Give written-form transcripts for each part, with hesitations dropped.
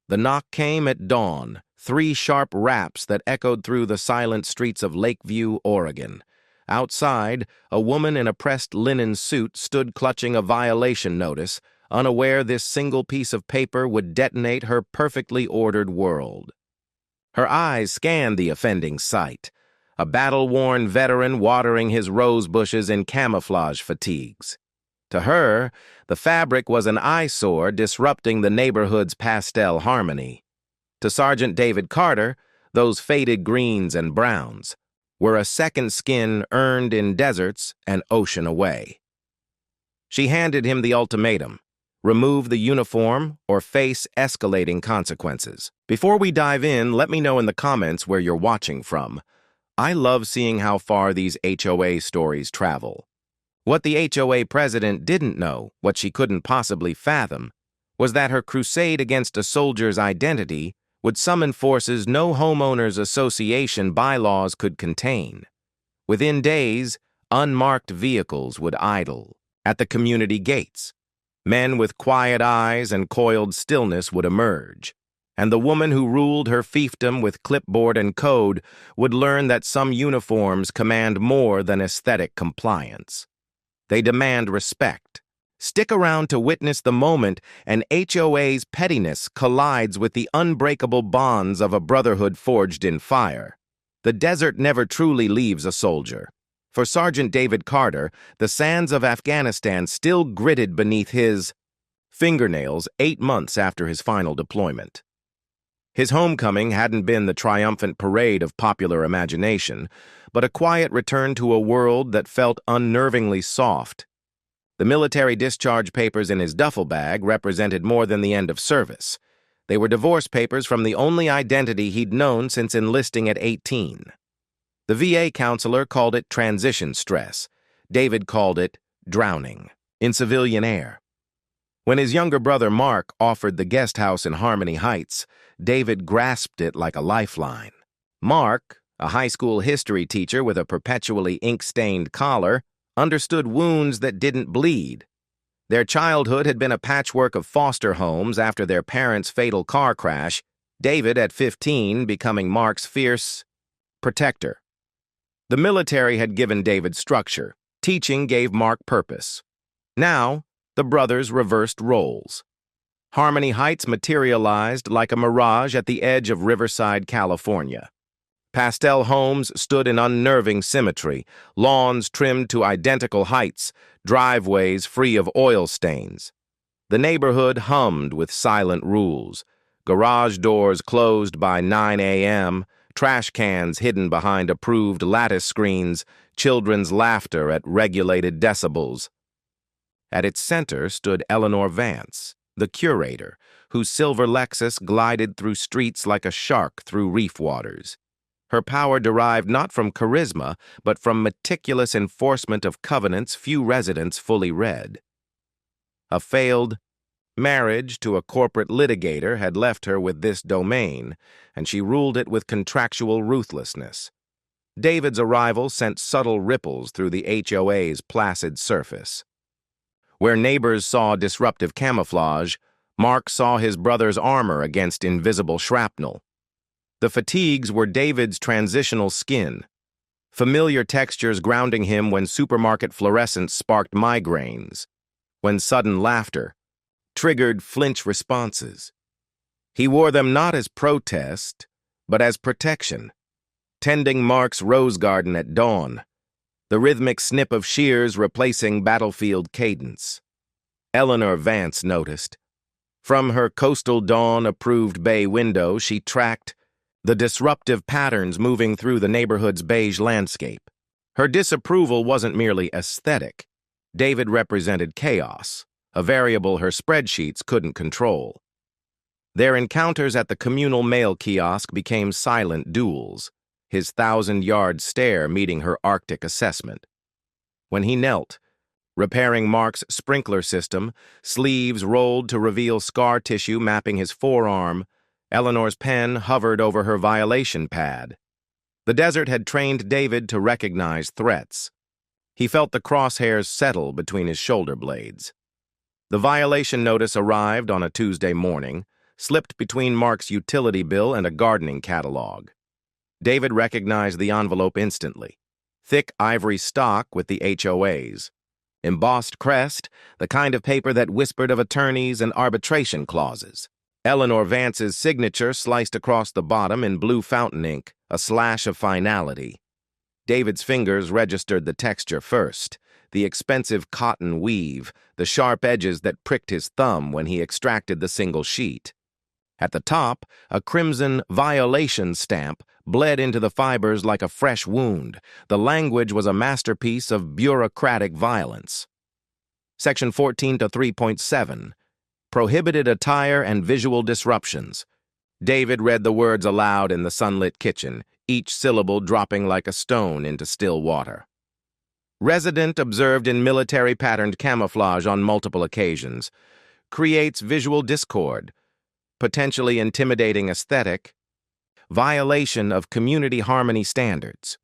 The knock came at dawn, 3 sharp raps that echoed through the silent streets of Lakeview, Oregon. Outside, a woman in a pressed linen suit stood clutching a violation notice, unaware this single piece of paper would detonate her perfectly ordered world. Her eyes scanned the offending sight, a battle-worn veteran watering his rose bushes in camouflage fatigues. To her, the fabric was an eyesore disrupting the neighborhood's pastel harmony. To Sergeant David Carter, those faded greens and browns were a second skin earned in deserts an ocean away. She handed him the ultimatum: remove the uniform or face escalating consequences. Before we dive in, let me know in the comments where you're watching from. I love seeing how far these HOA stories travel. What the HOA president didn't know, what she couldn't possibly fathom, was that her crusade against a soldier's identity would summon forces no homeowners association bylaws could contain. Within days, unmarked vehicles would idle at the community gates. Men with quiet eyes and coiled stillness would emerge, and the woman who ruled her fiefdom with clipboard and code would learn that some uniforms command more than aesthetic compliance. They demand respect. Stick around to witness the moment an HOA's pettiness collides with the unbreakable bonds of a brotherhood forged in fire. The desert never truly leaves a soldier. For Sergeant David Carter, the sands of Afghanistan still gritted beneath his fingernails 8 months after his final deployment. His homecoming hadn't been the triumphant parade of popular imagination, but a quiet return to a world that felt unnervingly soft. The military discharge papers in his duffel bag represented more than the end of service. They were divorce papers from the only identity he'd known since enlisting at 18. The VA counselor called it transition stress. David called it drowning in civilian air. When his younger brother Mark offered the guest house in Harmony Heights, David grasped it like a lifeline. Mark, a high school history teacher with a perpetually ink-stained collar, understood wounds that didn't bleed. Their childhood had been a patchwork of foster homes after their parents' fatal car crash, David at 15 becoming Mark's fierce protector. The military had given David structure. Teaching gave Mark purpose. Now, the brothers reversed roles. Harmony Heights materialized like a mirage at the edge of Riverside, California. Pastel homes stood in unnerving symmetry, lawns trimmed to identical heights, driveways free of oil stains. The neighborhood hummed with silent rules, garage doors closed by 9 a.m., trash cans hidden behind approved lattice screens, children's laughter at regulated decibels. At its center stood Eleanor Vance, the curator, whose silver Lexus glided through streets like a shark through reef waters. Her power derived not from charisma, but from meticulous enforcement of covenants few residents fully read. A failed marriage to a corporate litigator had left her with this domain, and she ruled it with contractual ruthlessness. David's arrival sent subtle ripples through the HOA's placid surface. Where neighbors saw disruptive camouflage, Mark saw his brother's armor against invisible shrapnel. The fatigues were David's transitional skin, familiar textures grounding him when supermarket fluorescence sparked migraines, when sudden laughter triggered flinch responses. He wore them not as protest, but as protection, tending Mark's rose garden at dawn, the rhythmic snip of shears replacing battlefield cadence. Eleanor Vance noticed. From her coastal dawn-approved bay window, she tracked the disruptive patterns moving through the neighborhood's beige landscape. Her disapproval wasn't merely aesthetic. David represented chaos, a variable her spreadsheets couldn't control. Their encounters at the communal mail kiosk became silent duels, his 1,000-yard stare meeting her Arctic assessment. When he knelt, repairing Mark's sprinkler system, sleeves rolled to reveal scar tissue mapping his forearm, Eleanor's pen hovered over her violation pad. The desert had trained David to recognize threats. He felt the crosshairs settle between his shoulder blades. The violation notice arrived on a Tuesday morning, slipped between Mark's utility bill and a gardening catalog. David recognized the envelope instantly. Thick ivory stock with the HOAs. Embossed crest, the kind of paper that whispered of attorneys and arbitration clauses. Eleanor Vance's signature sliced across the bottom in blue fountain ink, a slash of finality. David's fingers registered the texture first, the expensive cotton weave, the sharp edges that pricked his thumb when he extracted the single sheet. At the top, a crimson violation stamp bled into the fibers like a fresh wound. The language was a masterpiece of bureaucratic violence. Section 14 to 3.7. Prohibited attire and visual disruptions. David read the words aloud in the sunlit kitchen, each syllable dropping like a stone into still water. Resident observed in military-patterned camouflage on multiple occasions. Creates visual discord. Potentially intimidating aesthetic. Violation of community harmony standards.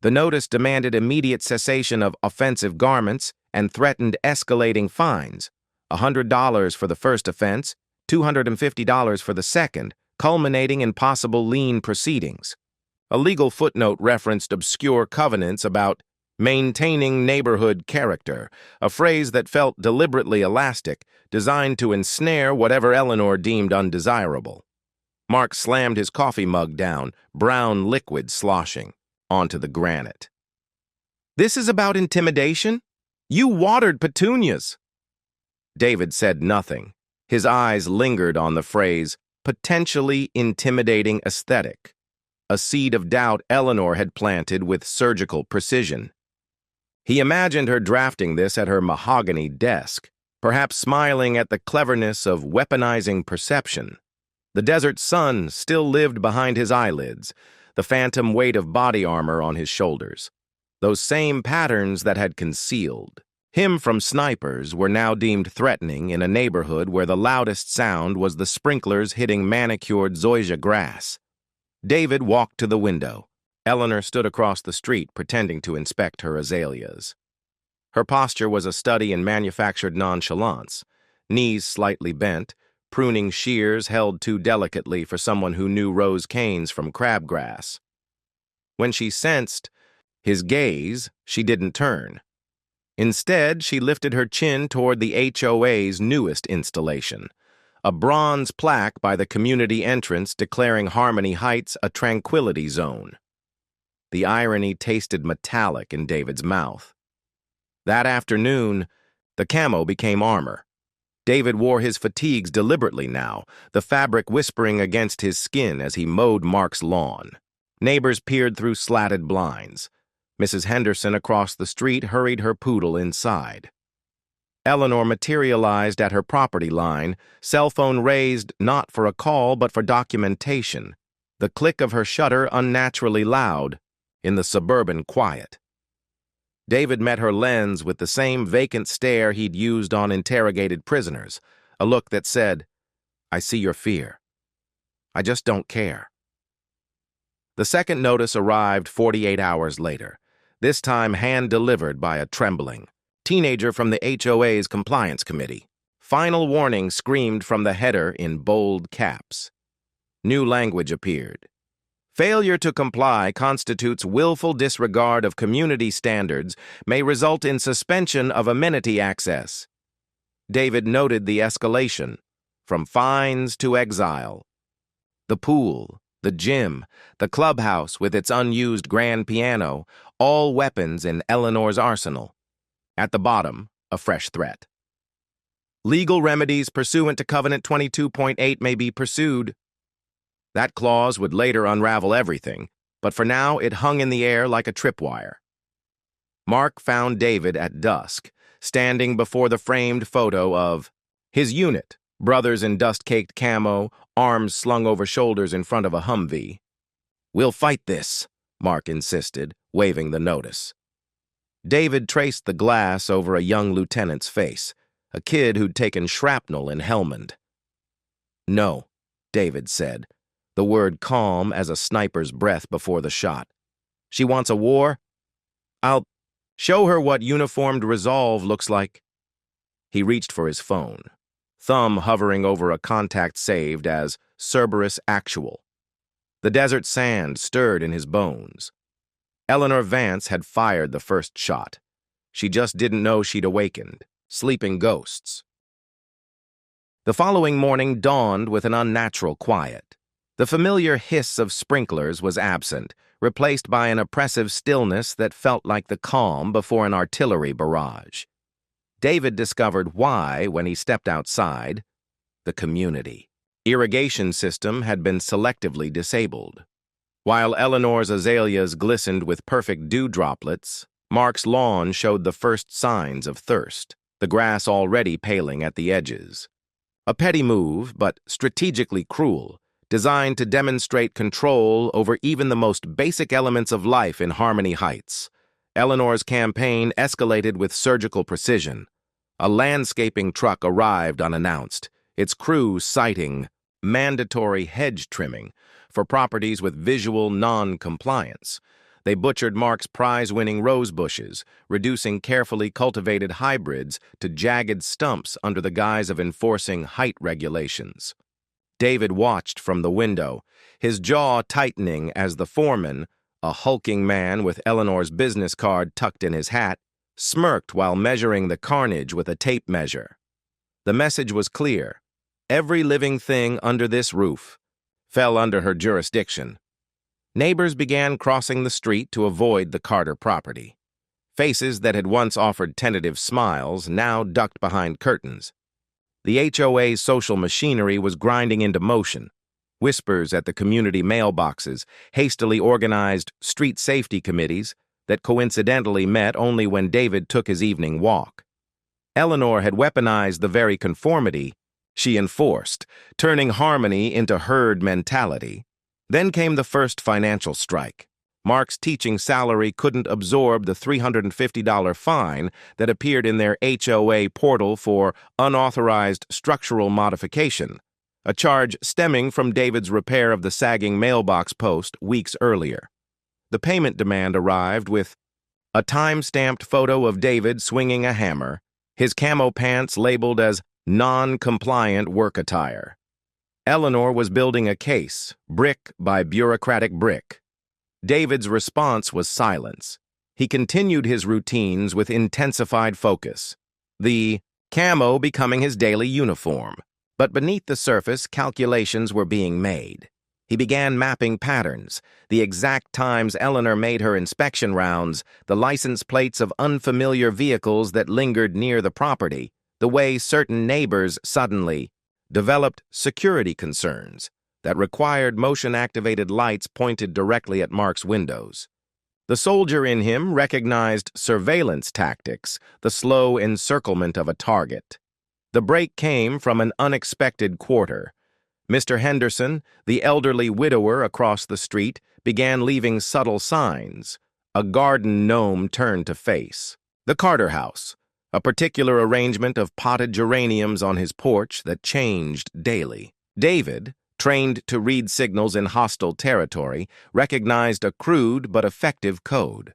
The notice demanded immediate cessation of offensive garments and threatened escalating fines, $100 for the first offense, $250 for the second, culminating in possible lien proceedings. A legal footnote referenced obscure covenants about maintaining neighborhood character, a phrase that felt deliberately elastic, designed to ensnare whatever Eleanor deemed undesirable. Mark slammed his coffee mug down, brown liquid sloshing, onto the granite. "This is about intimidation? You watered petunias." David said nothing. His eyes lingered on the phrase, potentially intimidating aesthetic, a seed of doubt Eleanor had planted with surgical precision. He imagined her drafting this at her mahogany desk, perhaps smiling at the cleverness of weaponizing perception. The desert sun still lived behind his eyelids, the phantom weight of body armor on his shoulders. Those same patterns that had concealed him from snipers were now deemed threatening in a neighborhood where the loudest sound was the sprinklers hitting manicured zoysia grass. David walked to the window. Eleanor stood across the street, pretending to inspect her azaleas. Her posture was a study in manufactured nonchalance, knees slightly bent, pruning shears held too delicately for someone who knew rose canes from crabgrass. When she sensed his gaze, she didn't turn. Instead, she lifted her chin toward the HOA's newest installation, a bronze plaque by the community entrance declaring Harmony Heights a tranquility zone. The irony tasted metallic in David's mouth. That afternoon, the camo became armor. David wore his fatigues deliberately now, the fabric whispering against his skin as he mowed Mark's lawn. Neighbors peered through slatted blinds. Mrs. Henderson across the street hurried her poodle inside. Eleanor materialized at her property line, cell phone raised not for a call but for documentation, the click of her shutter unnaturally loud in the suburban quiet. David met her lens with the same vacant stare he'd used on interrogated prisoners, a look that said, "I see your fear. I just don't care." The second notice arrived 48 hours later, this time hand-delivered by a trembling teenager from the HOA's compliance committee. Final warning screamed from the header in bold caps. New language appeared. Failure to comply constitutes willful disregard of community standards, may result in suspension of amenity access. David noted the escalation, from fines to exile. The pool, the gym, the clubhouse with its unused grand piano, all weapons in Eleanor's arsenal. At the bottom, a fresh threat. Legal remedies pursuant to Covenant 22.8 may be pursued. That clause would later unravel everything, but for now it hung in the air like a tripwire. Mark found David at dusk, standing before the framed photo of his unit, brothers in dust-caked camo, arms slung over shoulders in front of a Humvee. "We'll fight this," Mark insisted, waving the notice. David traced the glass over a young lieutenant's face, a kid who'd taken shrapnel in Helmand. "No," David said, the word calm as a sniper's breath before the shot. "She wants a war? I'll show her what uniformed resolve looks like." He reached for his phone. thumb hovering over a contact saved as Cerberus Actual. The desert sand stirred in his bones. Eleanor Vance had fired the first shot. She just didn't know she'd awakened, sleeping ghosts. The following morning dawned with an unnatural quiet. The familiar hiss of sprinklers was absent, replaced by an oppressive stillness that felt like the calm before an artillery barrage. David discovered why when he stepped outside. The community. Irrigation system had been selectively disabled. While Eleanor's azaleas glistened with perfect dew droplets, Mark's lawn showed the first signs of thirst, the grass already paling at the edges. A petty move, but strategically cruel, designed to demonstrate control over even the most basic elements of life in Harmony Heights. Eleanor's campaign escalated with surgical precision. A landscaping truck arrived unannounced, its crew citing mandatory hedge trimming for properties with visual non-compliance. They butchered Mark's prize-winning rose bushes, reducing carefully cultivated hybrids to jagged stumps under the guise of enforcing height regulations. David watched from the window, his jaw tightening as the foreman, a hulking man with Eleanor's business card tucked in his hat, smirked while measuring the carnage with a tape measure. The message was clear. Every living thing under this roof fell under her jurisdiction. Neighbors began crossing the street to avoid the Carter property. Faces that had once offered tentative smiles now ducked behind curtains. The HOA's social machinery was grinding into motion. Whispers at the community mailboxes, hastily organized street safety committees that coincidentally met only when David took his evening walk. Eleanor had weaponized the very conformity she enforced, turning Harmony into herd mentality. Then came the first financial strike. Mark's teaching salary couldn't absorb the $350 fine that appeared in their HOA portal for unauthorized structural modification, a charge stemming from David's repair of the sagging mailbox post weeks earlier. The payment demand arrived with a time-stamped photo of David swinging a hammer, his camo pants labeled as non-compliant work attire. Eleanor was building a case, brick by bureaucratic brick. David's response was silence. He continued his routines with intensified focus, the camo becoming his daily uniform. But beneath the surface, calculations were being made. He began mapping patterns, the exact times Eleanor made her inspection rounds, the license plates of unfamiliar vehicles that lingered near the property, the way certain neighbors suddenly developed security concerns that required motion-activated lights pointed directly at Mark's windows. The soldier in him recognized surveillance tactics, the slow encirclement of a target. The break came from an unexpected quarter. Mr. Henderson, the elderly widower across the street, began leaving subtle signs. A garden gnome turned to face. The Carter house, a particular arrangement of potted geraniums on his porch that changed daily. David, trained to read signals in hostile territory, recognized a crude but effective code.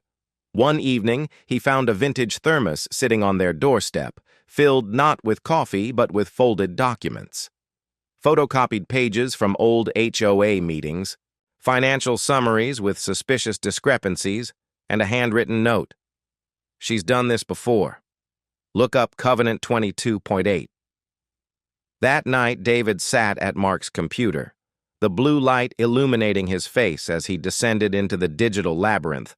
One evening, he found a vintage thermos sitting on their doorstep, filled not with coffee but with folded documents. Photocopied pages from old HOA meetings, financial summaries with suspicious discrepancies, and a handwritten note. She's done this before. Look up Covenant 22.8. That night, David sat at Mark's computer, the blue light illuminating his face as he descended into the digital labyrinth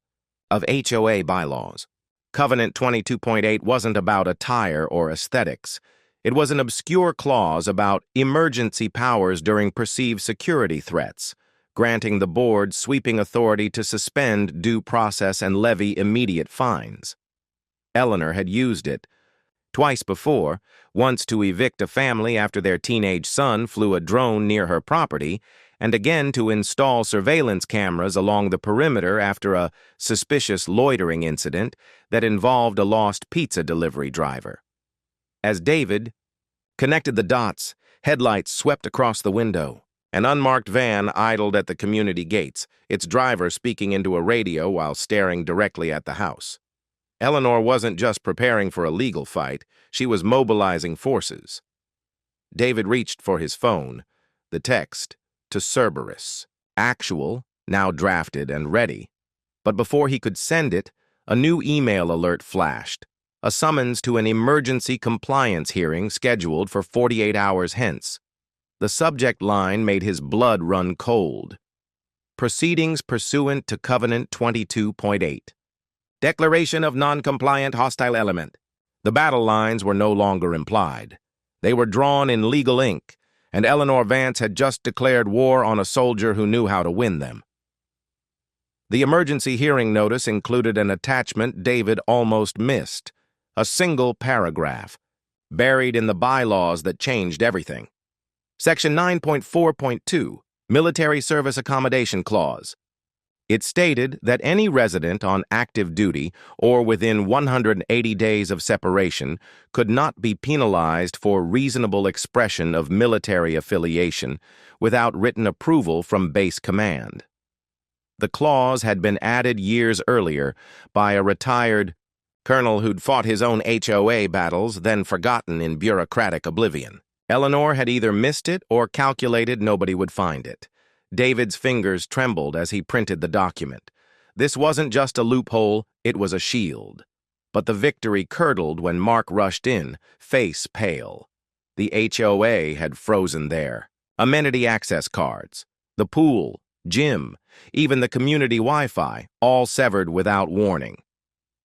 of HOA bylaws. Covenant 22.8 wasn't about attire or aesthetics. It was an obscure clause about emergency powers during perceived security threats, granting the board sweeping authority to suspend due process and levy immediate fines. Eleanor had used it twice before, once to evict a family after their teenage son flew a drone near her property, and again to install surveillance cameras along the perimeter after a suspicious loitering incident that involved a lost pizza delivery driver. As David connected the dots, headlights swept across the window. An unmarked van idled at the community gates, its driver speaking into a radio while staring directly at the house. Eleanor wasn't just preparing for a legal fight, she was mobilizing forces. David reached for his phone. The text, to Cerberus. Actual, now drafted and ready. But before he could send it, a new email alert flashed. A summons to an emergency compliance hearing scheduled for 48 hours hence. The subject line made his blood run cold. Proceedings pursuant to Covenant 22.8. Declaration of non-compliant hostile element. The battle lines were no longer implied. They were drawn in legal ink, and Eleanor Vance had just declared war on a soldier who knew how to win them. The emergency hearing notice included an attachment David almost missed, a single paragraph, buried in the bylaws that changed everything. Section 9.4.2, Military Service Accommodation Clause. It stated that any resident on active duty or within 180 days of separation could not be penalized for reasonable expression of military affiliation without written approval from base command. The clause had been added years earlier by a retired colonel who'd fought his own HOA battles, then forgotten in bureaucratic oblivion. Eleanor had either missed it or calculated nobody would find it. David's fingers trembled as he printed the document. This wasn't just a loophole, it was a shield. But the victory curdled when Mark rushed in, face pale. The HOA had frozen there. Amenity access cards, the pool, gym, even the community Wi-Fi, all severed without warning.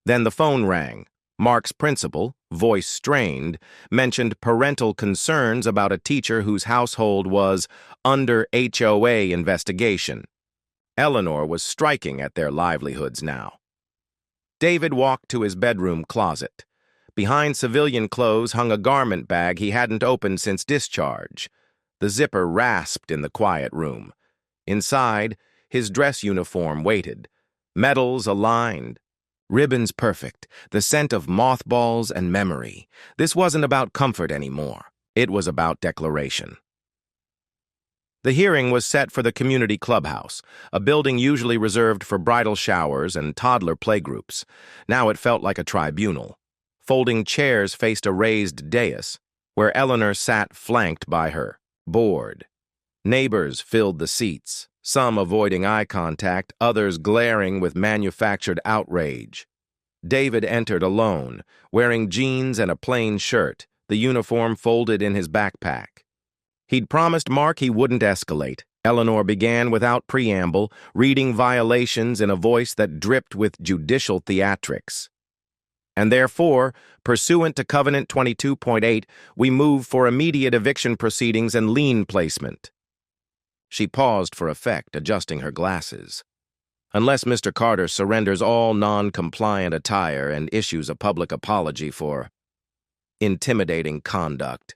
Then the phone rang. Mark's principal, voice strained, mentioned parental concerns about a teacher whose household was under HOA investigation. Eleanor was striking at their livelihoods now. David walked to his bedroom closet. Behind civilian clothes hung a garment bag he hadn't opened since discharge. The zipper rasped in the quiet room. Inside, his dress uniform waited, medals aligned, ribbons perfect, the scent of mothballs and memory. This wasn't about comfort anymore. It was about declaration. The hearing was set for the community clubhouse, a building usually reserved for bridal showers and toddler playgroups. Now it felt like a tribunal. Folding chairs faced a raised dais, where Eleanor sat flanked by her, bored. Neighbors filled the seats, some avoiding eye contact, others glaring with manufactured outrage. David entered alone, wearing jeans and a plain shirt, the uniform folded in his backpack. He'd promised Mark he wouldn't escalate. Eleanor began without preamble, reading violations in a voice that dripped with judicial theatrics. And therefore, pursuant to Covenant 22.8, we move for immediate eviction proceedings and lien placement. She paused for effect, adjusting her glasses. Unless Mr. Carter surrenders all non-compliant attire and issues a public apology for intimidating conduct.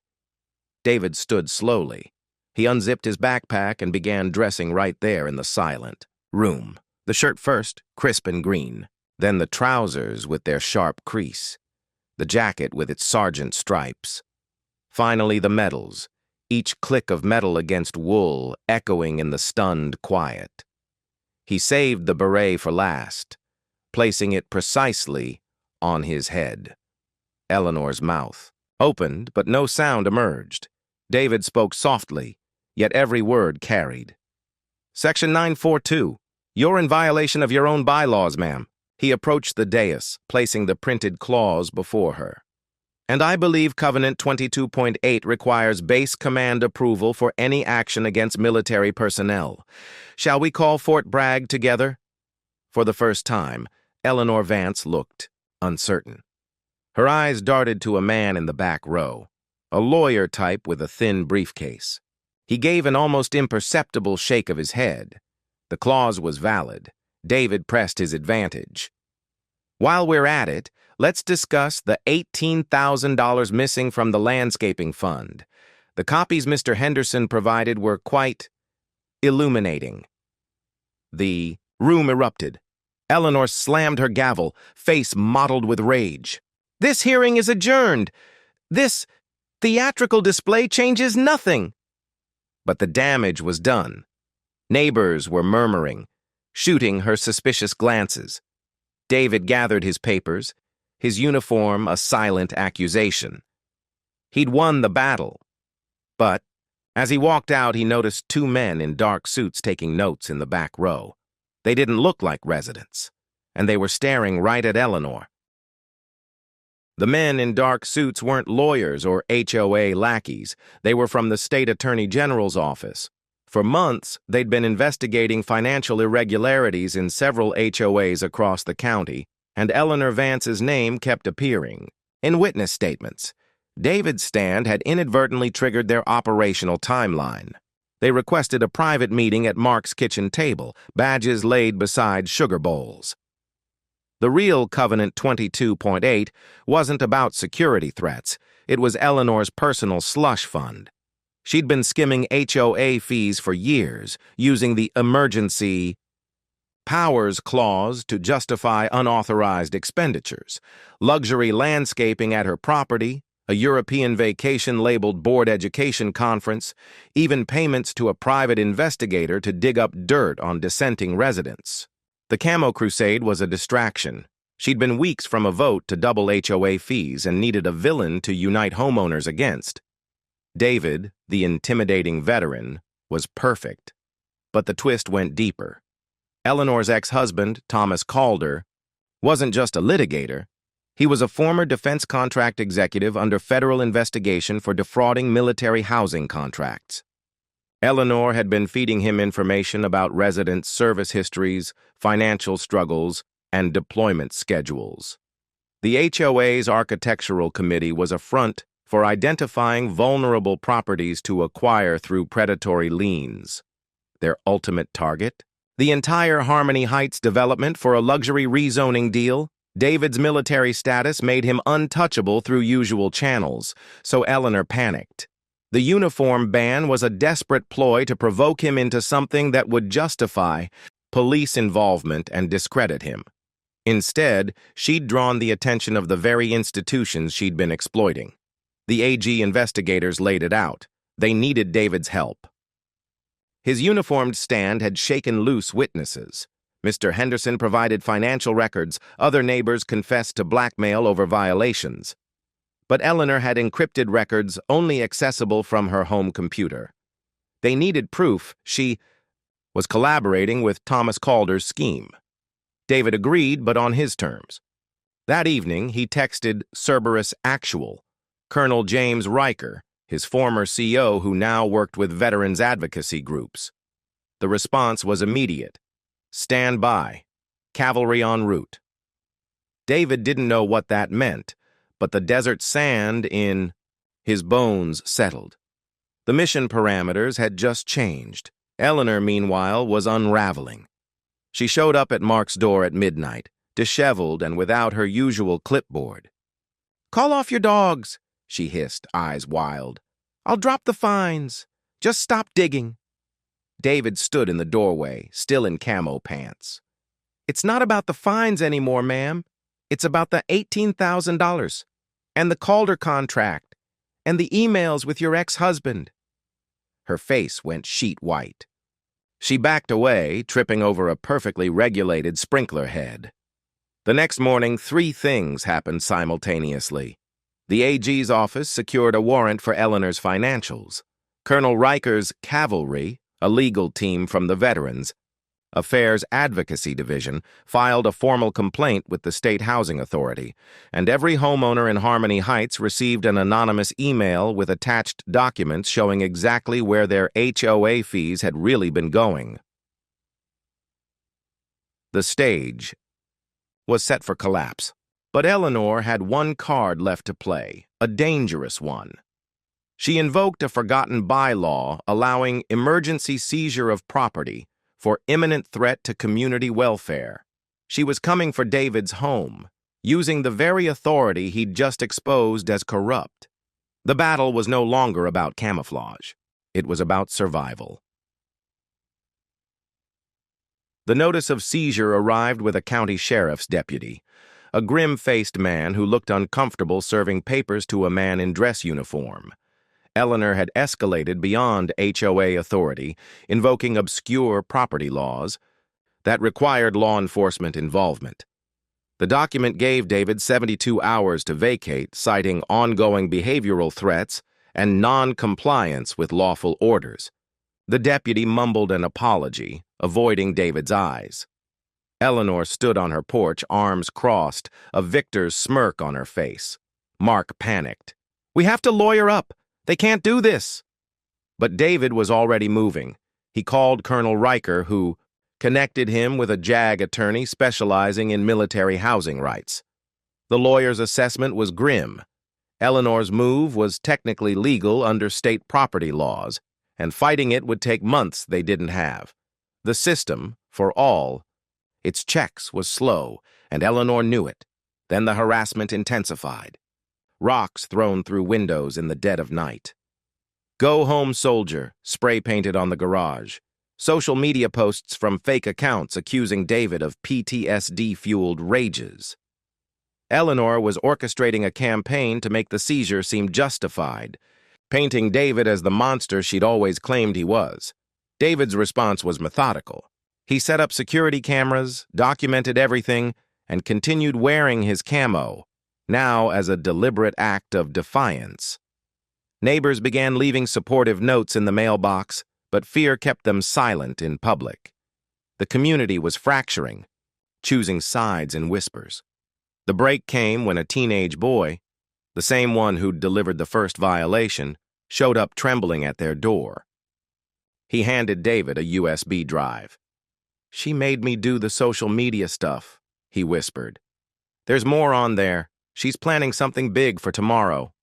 David stood slowly. He unzipped his backpack and began dressing right there in the silent room. The shirt first, crisp and green, then the trousers with their sharp crease, the jacket with its sergeant stripes. Finally, the medals, each click of metal against wool echoing in the stunned quiet. He saved the beret for last, placing it precisely on his head. Eleanor's mouth opened, but no sound emerged. David spoke softly, yet every word carried. Section 942. You're in violation of your own bylaws, ma'am. He approached the dais, placing the printed clause before her. And I believe Covenant 22.8 requires base command approval for any action against military personnel. Shall we call Fort Bragg together? For the first time, Eleanor Vance looked uncertain. Her eyes darted to a man in the back row, a lawyer type with a thin briefcase. He gave an almost imperceptible shake of his head. The clause was valid. David pressed his advantage. While we're at it, let's discuss the $18,000 missing from the landscaping fund. The copies Mr. Henderson provided were quite illuminating. The room erupted. Eleanor slammed her gavel, face mottled with rage. This hearing is adjourned. This theatrical display changes nothing. But the damage was done. Neighbors were murmuring, shooting her suspicious glances. David gathered his papers, his uniform a silent accusation. He'd won the battle. But as he walked out, he noticed two men in dark suits taking notes in the back row. They didn't look like residents, and they were staring right at Eleanor. The men in dark suits weren't lawyers or HOA lackeys. They were from the state attorney general's office. For months, they'd been investigating financial irregularities in several HOAs across the county, and Eleanor Vance's name kept appearing. In witness statements, David's stand had inadvertently triggered their operational timeline. They requested a private meeting at Mark's kitchen table, badges laid beside sugar bowls. The real Covenant 22.8 wasn't about security threats. It was Eleanor's personal slush fund. She'd been skimming HOA fees for years, using the emergency powers clause to justify unauthorized expenditures, luxury landscaping at her property, a European vacation labeled board education conference, even payments to a private investigator to dig up dirt on dissenting residents. The Camo Crusade was a distraction. She'd been weeks from a vote to double HOA fees and needed a villain to unite homeowners against. David, the intimidating veteran, was perfect. But the twist went deeper. Eleanor's ex-husband, Thomas Calder, wasn't just a litigator. He was a former defense contract executive under federal investigation for defrauding military housing contracts. Eleanor had been feeding him information about residents' service histories, financial struggles, and deployment schedules. The HOA's architectural committee was a front for identifying vulnerable properties to acquire through predatory liens. Their ultimate target? The entire Harmony Heights development for a luxury rezoning deal. David's military status made him untouchable through usual channels, so Eleanor panicked. The uniform ban was a desperate ploy to provoke him into something that would justify police involvement and discredit him. Instead, she'd drawn the attention of the very institutions she'd been exploiting. The AG investigators laid it out. They needed David's help. His uniformed stand had shaken loose witnesses. Mr. Henderson provided financial records. Other neighbors confessed to blackmail over violations. But Eleanor had encrypted records only accessible from her home computer. They needed proof she was collaborating with Thomas Calder's scheme. David agreed, but on his terms. That evening, he texted Cerberus Actual, Colonel James Riker, his former CO who now worked with veterans advocacy groups. The response was immediate. Stand by. Cavalry en route. David didn't know what that meant, but the desert sand in his bones settled. The mission parameters had just changed. Eleanor, meanwhile, was unraveling. She showed up at Mark's door at midnight, disheveled and without her usual clipboard. "Call off your dogs," she hissed, eyes wild. "I'll drop the fines. Just stop digging." David stood in the doorway, still in camo pants. "It's not about the fines anymore, ma'am. It's about the $18,000, and the Calder contract, and the emails with your ex-husband." Her face went sheet white. She backed away, tripping over a perfectly regulated sprinkler head. The next morning, 3 things happened simultaneously. The AG's office secured a warrant for Eleanor's financials. Colonel Riker's cavalry, a legal team from the Veterans Affairs Advocacy Division, filed a formal complaint with the State Housing Authority, and every homeowner in Harmony Heights received an anonymous email with attached documents showing exactly where their HOA fees had really been going. The stage was set for collapse, but Eleanor had one card left to play, a dangerous one. She invoked a forgotten bylaw allowing emergency seizure of property for imminent threat to community welfare. She was coming for David's home, using the very authority he'd just exposed as corrupt. The battle was no longer about camouflage. It was about survival. The notice of seizure arrived with a county sheriff's deputy, a grim-faced man who looked uncomfortable serving papers to a man in dress uniform. Eleanor had escalated beyond HOA authority, invoking obscure property laws that required law enforcement involvement. The document gave David 72 hours to vacate, citing ongoing behavioral threats and non-compliance with lawful orders. The deputy mumbled an apology, avoiding David's eyes. Eleanor stood on her porch, arms crossed, a victor's smirk on her face. Mark panicked. "We have to lawyer up. They can't do this." But David was already moving. He called Colonel Riker, who connected him with a JAG attorney specializing in military housing rights. The lawyer's assessment was grim. Eleanor's move was technically legal under state property laws, and fighting it would take months they didn't have. The system, for all, its checks was slow, and Eleanor knew it. Then the harassment intensified. Rocks thrown through windows in the dead of night. "Go home, soldier," spray-painted on the garage. Social media posts from fake accounts accusing David of PTSD-fueled rages. Eleanor was orchestrating a campaign to make the seizure seem justified, painting David as the monster she'd always claimed he was. David's response was methodical. He set up security cameras, documented everything, and continued wearing his camo, now as a deliberate act of defiance. Neighbors began leaving supportive notes in the mailbox, but fear kept them silent in public. The community was fracturing, choosing sides in whispers. The break came when a teenage boy, the same one who'd delivered the first violation, showed up trembling at their door. He handed David a USB drive. "She made me do the social media stuff," he whispered. "There's more on there. She's planning something big for tomorrow."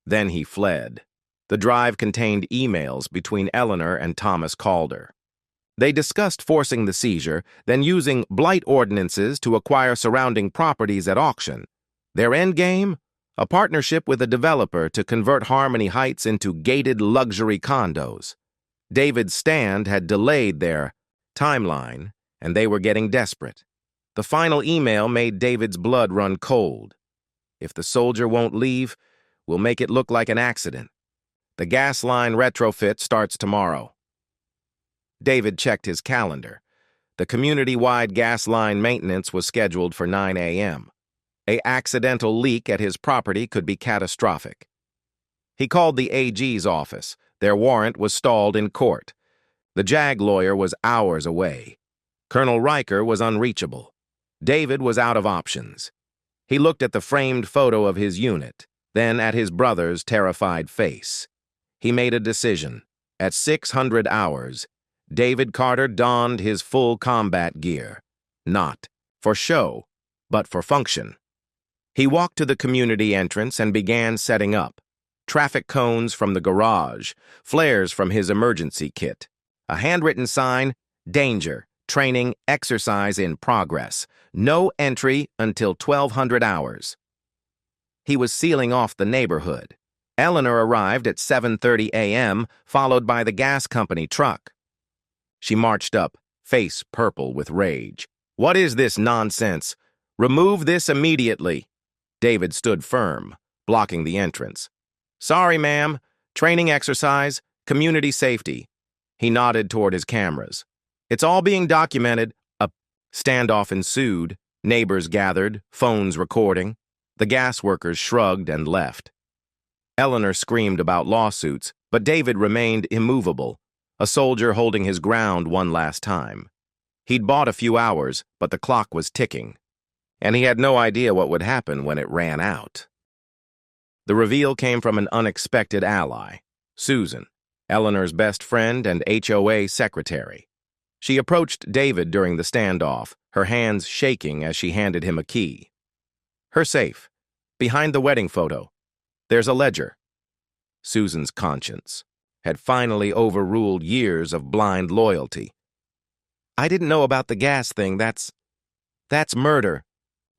Then he fled. The drive contained emails between Eleanor and Thomas Calder. They discussed forcing the seizure, then using blight ordinances to acquire surrounding properties at auction. Their endgame? A partnership with a developer to convert Harmony Heights into gated luxury condos. David's stand had delayed their timeline, and they were getting desperate. The final email made David's blood run cold. "If the soldier won't leave, we'll make it look like an accident. The gas line retrofit starts tomorrow." David checked his calendar. The community-wide gas line maintenance was scheduled for 9 a.m. An accidental leak at his property could be catastrophic. He called the AG's office. Their warrant was stalled in court. The JAG lawyer was hours away. Colonel Riker was unreachable. David was out of options. He looked at the framed photo of his unit, then at his brother's terrified face. He made a decision. At 600 hours, David Carter donned his full combat gear, not for show, but for function. He walked to the community entrance and began setting up. Traffic cones from the garage, flares from his emergency kit, a handwritten sign, "Danger, training, exercise in progress. No entry until 1200 hours." He was sealing off the neighborhood. Eleanor arrived at 7:30 a.m., followed by the gas company truck. She marched up, face purple with rage. "What is this nonsense? Remove this immediately." David stood firm, blocking the entrance. "Sorry, ma'am. Training exercise, community safety." He nodded toward his cameras. "It's all being documented." A standoff ensued. Neighbors gathered, phones recording. The gas workers shrugged and left. Eleanor screamed about lawsuits, but David remained immovable, a soldier holding his ground one last time. He'd bought a few hours, but the clock was ticking, and he had no idea what would happen when it ran out. The reveal came from an unexpected ally, Susan, Eleanor's best friend and HOA secretary. She approached David during the standoff, her hands shaking as she handed him a key. "Her safe. Behind the wedding photo. There's a ledger." Susan's conscience had finally overruled years of blind loyalty. "I didn't know about the gas thing. That's murder."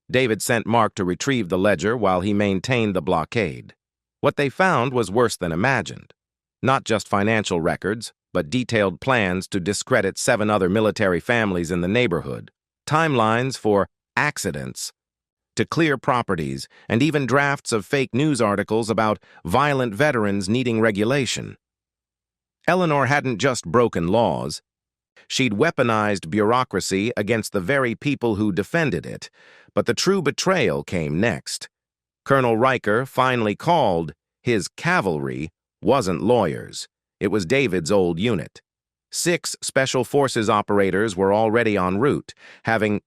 David sent Mark to retrieve the ledger while he maintained the blockade. What they found was worse than imagined. Not just financial records, but detailed plans to discredit 7 other military families in the neighborhood, timelines for accidents, to clear properties, and even drafts of fake news articles about violent veterans needing regulation. Eleanor hadn't just broken laws. She'd weaponized bureaucracy against the very people who defended it, but the true betrayal came next. Colonel Riker finally called His cavalry wasn't lawyers. It was David's old unit. 6 Special Forces operators were already en route, having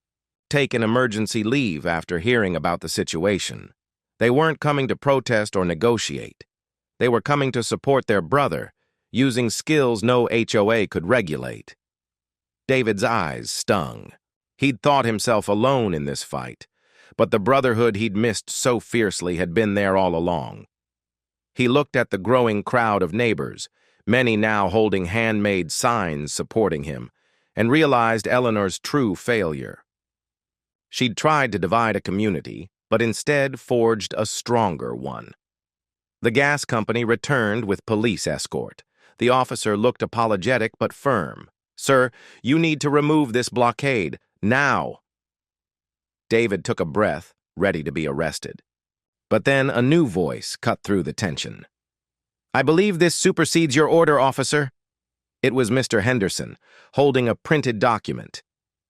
taken emergency leave after hearing about the situation. They weren't coming to protest or negotiate. They were coming to support their brother, using skills no HOA could regulate. David's eyes stung. He'd thought himself alone in this fight, but the brotherhood he'd missed so fiercely had been there all along. He looked at the growing crowd of neighbors, many now holding handmade signs supporting him, and realized Eleanor's true failure. She'd tried to divide a community, but instead forged a stronger one. The gas company returned with police escort. The officer looked apologetic but firm. "Sir, you need to remove this blockade, now." David took a breath, ready to be arrested. But then a new voice cut through the tension. "I believe this supersedes your order, officer." It was Mr. Henderson, holding a printed document.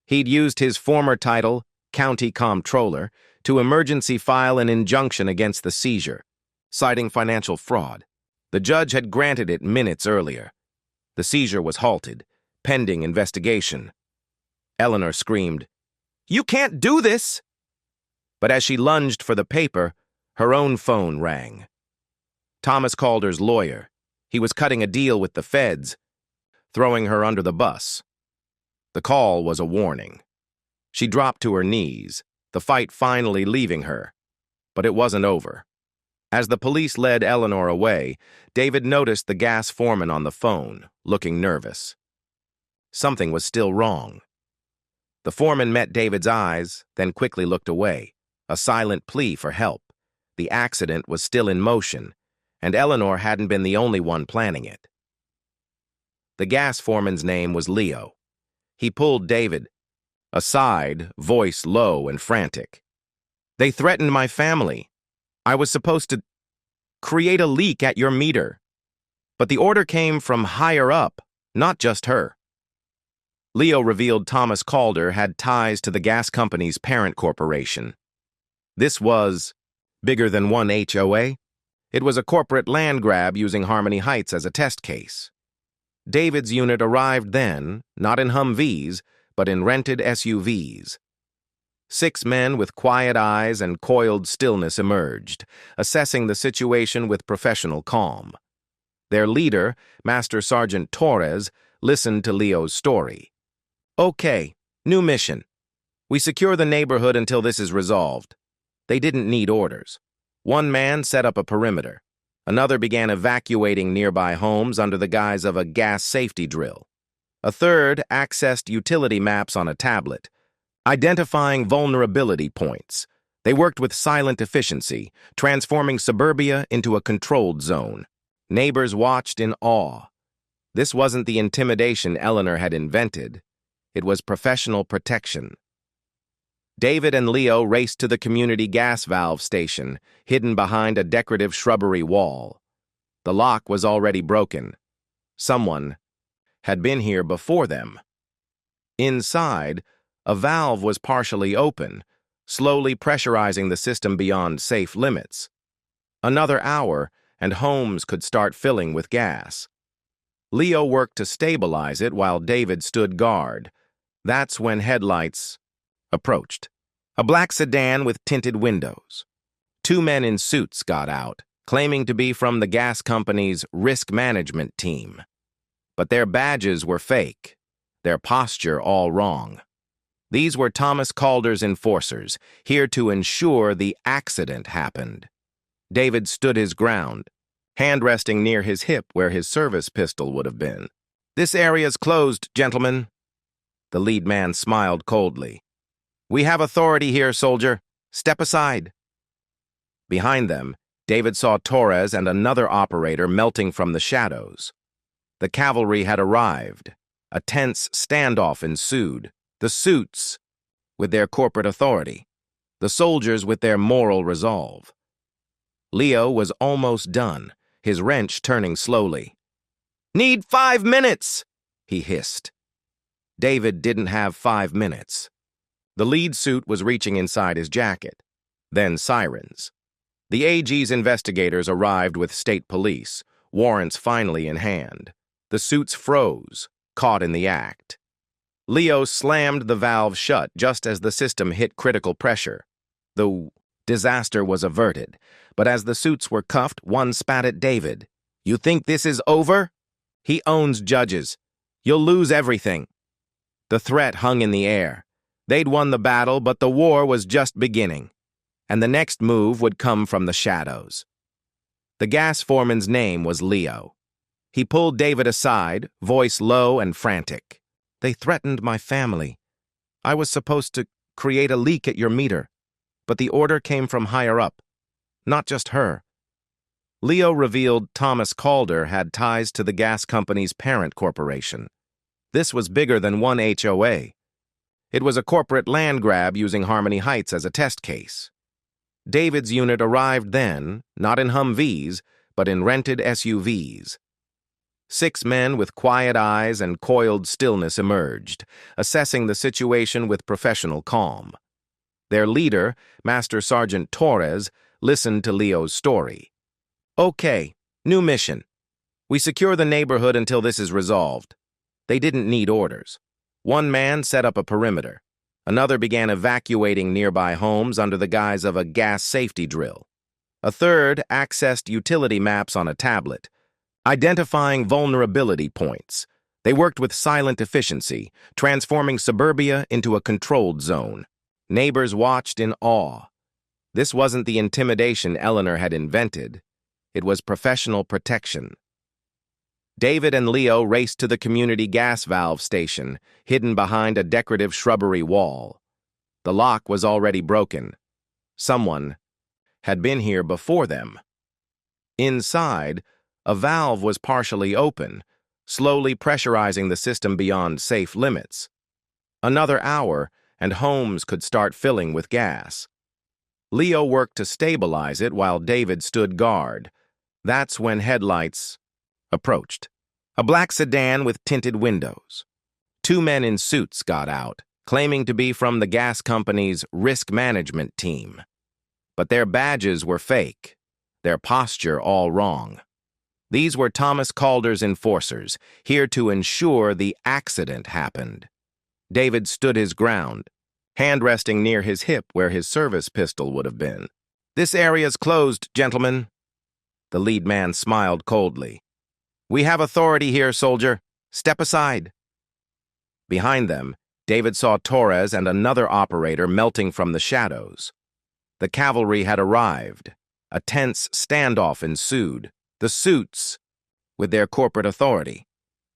He'd used his former title, County Comptroller, to emergency file an injunction against the seizure, citing financial fraud. The judge had granted it minutes earlier. The seizure was halted, pending investigation. Eleanor screamed, "You can't do this!" But as she lunged for the paper, her own phone rang. Thomas Calder's lawyer. He was cutting a deal with the feds, throwing her under the bus. The call was a warning. She dropped to her knees, the fight finally leaving her. But it wasn't over. As the police led Eleanor away, David noticed the gas foreman on the phone, looking nervous. Something was still wrong. The foreman met David's eyes, then quickly looked away, a silent plea for help. The accident was still in motion, and Eleanor hadn't been the only one planning it. The gas foreman's name was Leo. He pulled David aside, voice low and frantic. "They threatened my family. I was supposed to create a leak at your meter. But the order came from higher up, not just her." Leo revealed Thomas Calder had ties to the gas company's parent corporation. This was bigger than one HOA. It was a corporate land grab using Harmony Heights as a test case. David's unit arrived then, not in Humvees, but in rented SUVs. 6 men with quiet eyes and coiled stillness emerged, assessing the situation with professional calm. Their leader, Master Sergeant Torres, listened to Leo's story. "Okay, new mission. We secure the neighborhood until this is resolved." They didn't need orders. One man set up a perimeter. Another began evacuating nearby homes under the guise of a gas safety drill. A third accessed utility maps on a tablet, identifying vulnerability points. They worked with silent efficiency, transforming suburbia into a controlled zone. Neighbors watched in awe. This wasn't the intimidation Eleanor had invented. It was professional protection. David and Leo raced to the community gas valve station, hidden behind a decorative shrubbery wall. The lock was already broken. Someone had been here before them. Inside, a valve was partially open, slowly pressurizing the system beyond safe limits. Another hour, and homes could start filling with gas. Leo worked to stabilize it while David stood guard. That's when headlights approached. A black sedan with tinted windows. 2 men in suits got out, claiming to be from the gas company's risk management team. But their badges were fake, their posture all wrong. These were Thomas Calder's enforcers, here to ensure the accident happened. David stood his ground, hand resting near his hip where his service pistol would have been. "This area's closed, gentlemen." The lead man smiled coldly. "We have authority here, soldier. Step aside." Behind them, David saw Torres and another operator melting from the shadows. The cavalry had arrived. A tense standoff ensued. The suits with their corporate authority, the soldiers with their moral resolve. Leo was almost done, his wrench turning slowly. "Need 5 minutes!" he hissed. David didn't have 5 minutes. The lead suit was reaching inside his jacket. Then sirens. The AG's investigators arrived with state police, warrants finally in hand. The suits froze, caught in the act. Leo slammed the valve shut just as the system hit critical pressure. The disaster was averted, but as the suits were cuffed, one spat at David. "You think this is over? He owns judges. You'll lose everything." The threat hung in the air. They'd won the battle, but the war was just beginning. And the next move would come from the shadows. The gas foreman's name was Leo. He pulled David aside, voice low and frantic. "They threatened my family. I was supposed to create a leak at your meter, but the order came from higher up, not just her." Leo revealed Thomas Calder had ties to the gas company's parent corporation. This was bigger than one HOA. It was a corporate land grab using Harmony Heights as a test case. David's unit arrived then, not in Humvees, but in rented SUVs. 6 men with quiet eyes and coiled stillness emerged, assessing the situation with professional calm. Their leader, Master Sergeant Torres, listened to Leo's story. "Okay, new mission. We secure the neighborhood until this is resolved." They didn't need orders. One man set up a perimeter. Another began evacuating nearby homes under the guise of a gas safety drill. A third accessed utility maps on a tablet, identifying vulnerability points. They worked with silent efficiency, transforming suburbia into a controlled zone. Neighbors watched in awe. This wasn't the intimidation Eleanor had invented. It was professional protection. David and Leo raced to the community gas valve station, hidden behind a decorative shrubbery wall. The lock was already broken. Someone had been here before them. Inside, a valve was partially open, slowly pressurizing the system beyond safe limits. Another hour, and homes could start filling with gas. Leo worked to stabilize it while David stood guard. That's when headlights approached. A black sedan with tinted windows. 2 men in suits got out, claiming to be from the gas company's risk management team. But their badges were fake, their posture all wrong. These were Thomas Calder's enforcers, here to ensure the accident happened. David stood his ground, hand resting near his hip where his service pistol would have been. "This area's closed, gentlemen." The lead man smiled coldly. "We have authority here, soldier. Step aside." Behind them, David saw Torres and another operator melting from the shadows. The cavalry had arrived. A tense standoff ensued. The suits with their corporate authority,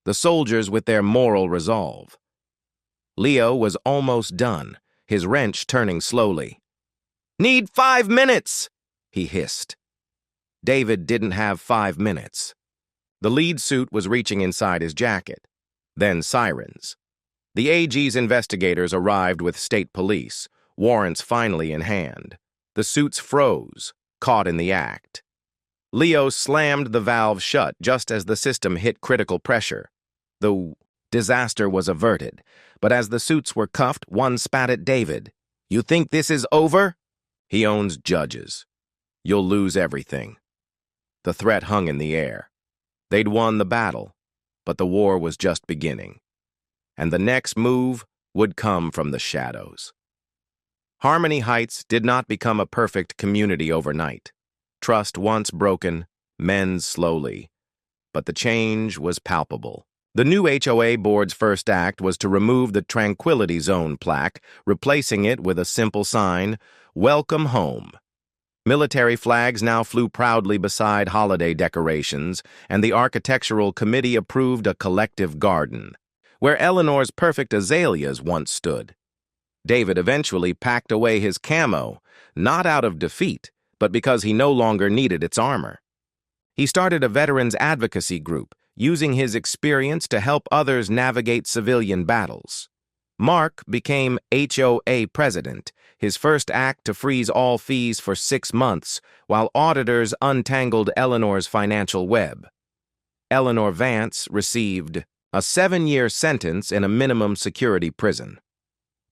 the soldiers with their moral resolve. Leo was almost done, his wrench turning slowly. "Need 5 minutes!" he hissed. David didn't have 5 minutes. The lead suit was reaching inside his jacket. Then sirens. The AG's investigators arrived with state police, warrants finally in hand. The suits froze, caught in the act. Leo slammed the valve shut just as the system hit critical pressure. The disaster was averted, but as the suits were cuffed, one spat at David. "You think this is over? He owns judges. You'll lose everything." The threat hung in the air. They'd won the battle, but the war was just beginning. And the next move would come from the shadows. Harmony Heights did not become a perfect community overnight. Trust once broken, mends slowly. But the change was palpable. The new HOA board's first act was to remove the Tranquility Zone plaque, replacing it with a simple sign, "Welcome Home." Military flags now flew proudly beside holiday decorations, and the architectural committee approved a collective garden, where Eleanor's perfect azaleas once stood. David eventually packed away his camo, not out of defeat, but because he no longer needed its armor. He started a veterans advocacy group, using his experience to help others navigate civilian battles. Mark became HOA president, his first act to freeze all fees for 6 months, while auditors untangled Eleanor's financial web. Eleanor Vance received a 7-year sentence in a minimum security prison.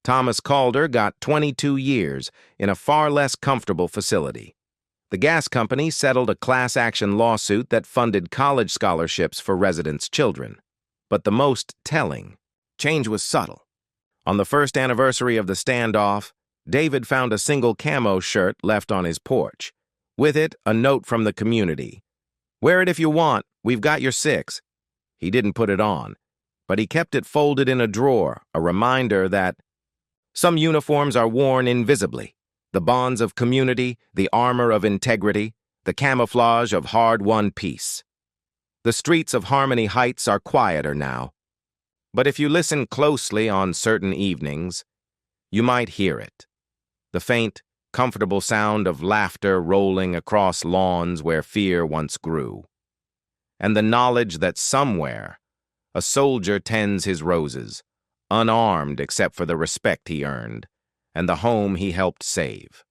Thomas Calder got 22 years in a far less comfortable facility. The gas company settled a class-action lawsuit that funded college scholarships for residents' children. But the most telling change was subtle. On the first anniversary of the standoff, David found a single camo shirt left on his porch. With it, a note from the community. "Wear it if you want. We've got your 6." He didn't put it on, but he kept it folded in a drawer, a reminder that some uniforms are worn invisibly. The bonds of community, the armor of integrity, the camouflage of hard-won peace. The streets of Harmony Heights are quieter now. But if you listen closely on certain evenings, you might hear it. The faint, comfortable sound of laughter rolling across lawns where fear once grew. And the knowledge that somewhere, a soldier tends his roses, unarmed except for the respect he earned, and the home he helped save.